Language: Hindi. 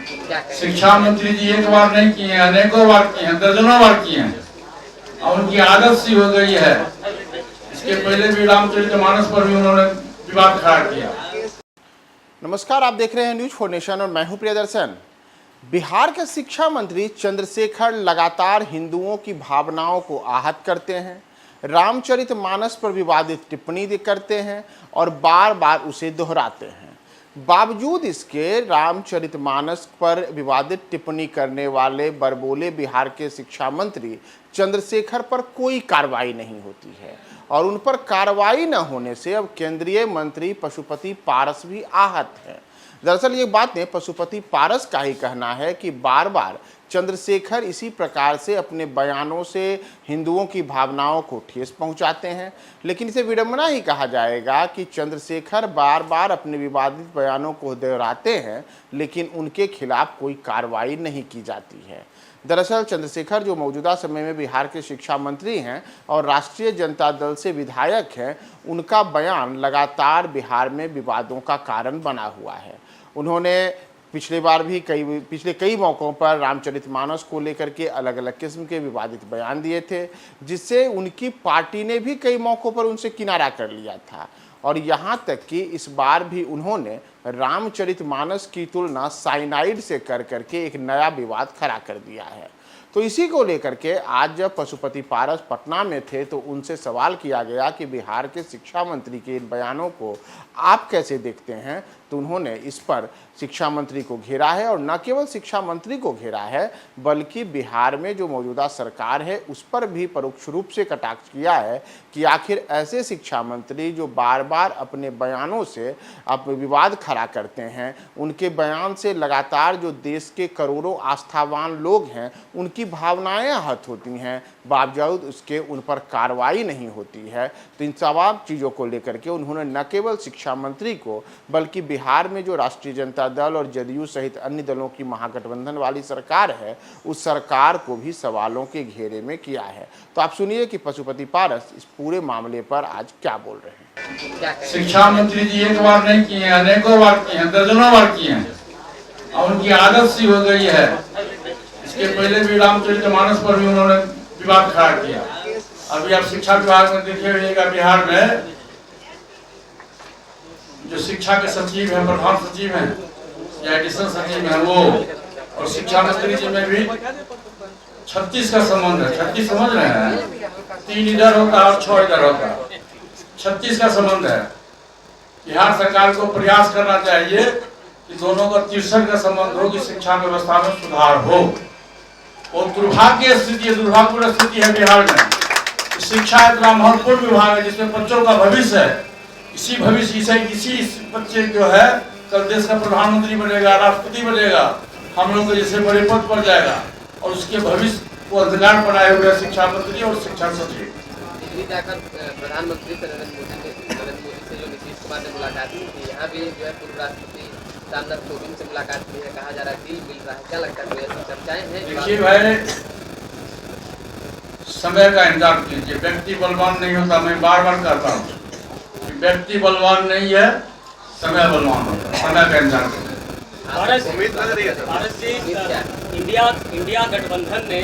शिक्षा मंत्री जी एक बार नहीं किए हैं, अनेकों बार किए हैं, दर्जनों बार किए हैं और उनकी आदत सी हो गई है। इसके पहले भी रामचरितमानस पर भी उन्होंने विवाद खड़ा किया। नमस्कार, आप देख रहे हैं न्यूज फॉर नेशन और मैं हूं प्रियदर्शन। बिहार के शिक्षा मंत्री चंद्रशेखर लगातार हिंदुओं की भावनाओं को आहत करते हैं, रामचरितमानस पर विवादित टिप्पणी करते हैं और बार बार उसे दोहराते हैं। बावजूद इसके रामचरितमानस पर विवादित टिप्पणी करने वाले बड़बोले बिहार के शिक्षा मंत्री चंद्रशेखर पर कोई कार्रवाई नहीं होती है और उन पर कार्रवाई न होने से अब केंद्रीय मंत्री पशुपति पारस भी आहत हैं। दरअसल ये बातें पशुपति पारस का ही कहना है कि बार बार चंद्रशेखर इसी प्रकार से अपने बयानों से हिंदुओं की भावनाओं को ठेस पहुंचाते हैं, लेकिन इसे विडंबना ही कहा जाएगा कि चंद्रशेखर बार बार अपने विवादित बयानों को दोहराते हैं लेकिन उनके खिलाफ कोई कार्रवाई नहीं की जाती है। दरअसल चंद्रशेखर जो मौजूदा समय में बिहार के शिक्षा मंत्री हैं और राष्ट्रीय जनता दल से विधायक हैं, उनका बयान लगातार बिहार में विवादों का कारण बना हुआ है। उन्होंने पिछले कई मौक़ों पर रामचरितमानस को लेकर के अलग अलग किस्म के विवादित बयान दिए थे, जिससे उनकी पार्टी ने भी कई मौक़ों पर उनसे किनारा कर लिया था और यहाँ तक कि इस बार भी उन्होंने रामचरितमानस की तुलना साइनाइड से कर करके एक नया विवाद खड़ा कर दिया है। तो इसी को लेकर के आज जब पशुपति पारस पटना में थे तो उनसे सवाल किया गया कि बिहार के शिक्षा मंत्री के इन बयानों को आप कैसे देखते हैं, तो उन्होंने इस पर शिक्षा मंत्री को घेरा है और न केवल शिक्षा मंत्री को घेरा है बल्कि बिहार में जो मौजूदा सरकार है उस पर भी परोक्ष रूप से कटाक्ष किया है कि आखिर ऐसे शिक्षा मंत्री जो बार बार अपने बयानों से विवाद खड़ा करते हैं, उनके बयान से लगातार जो देश के करोड़ों आस्थावान लोग हैं उनकी भावनाएं आहत होती हैं, बावजूद उसके उन पर कार्रवाई नहीं होती है। तो इन तमाम चीज़ों को लेकर के उन्होंने न केवल शिक्षा मंत्री को बल्कि बिहार में जो राष्ट्रीय जनता दल और जदयू सहित अन्य दलों की महागठबंधन वाली सरकार है उस सरकार को भी सवालों के घेरे में किया है। तो आप सुनिए कि पशुपति पारस इस पूरे मामले पर आज क्या बोल रहे हैं। शिक्षा मंत्री जी एक बार नहीं किए हैं, अनेकों बार किए हैं, दर्जनों बार किए हैं और उनकी आदत सी हो गई है। इसके पहले भी रामचरितमानस पर भी उन्होंने विवाद खड़ा किया। अभी आप शिक्षा विभाग में देखिएगा, बिहार में जो शिक्षा के सचिव हैं, प्रधान सचिव हैं या एडिशनल सचिव हैं वो, और शिक्षा मंत्री जी में भी 36 का संबंध है। 36 समझ रहे हैं, 3 इधर होता है और 6 इधर होता है, 36 का संबंध है। बिहार सरकार को प्रयास करना चाहिए कि दोनों का 63 का संबंध हो कि शिक्षा व्यवस्था में सुधार हो। और दुर्भाग्य स्थिति है, दुर्भाग्यपूर्ण स्थिति है बिहार में। शिक्षा इतना महत्वपूर्ण विभाग है जिसमें बच्चों का भविष्य है। इसी भविष्य से इसी बच्चे जो है कल देश का प्रधानमंत्री बनेगा, राष्ट्रपति बनेगा, हम लोग जैसे बड़े पद पर जाएगा और उसके भविष्य को अंधकार बनाए हुए शिक्षा मंत्री और शिक्षा सचिव। प्रधानमंत्री नरेंद्र मोदी से जो नीतीश कुमार ने मुलाकात की थी, यहाँ भी जो है पूर्व राष्ट्रपति रामनाथ कोविंद से मुलाकात की है, कहा जा रहा है डील मिल रहा है, क्या लगता है, ऐसी चर्चाएं हैं? देखिए भाई, समय का इंतजार कीजिए। व्यक्ति बलवान नहीं होता, मैं बार बार कहता हूँ, व्यक्ति बलवान नहीं है, समय बलवान होता है। समय का इंतजार कीजिए। भारत जी, इंडिया गठबंधन ने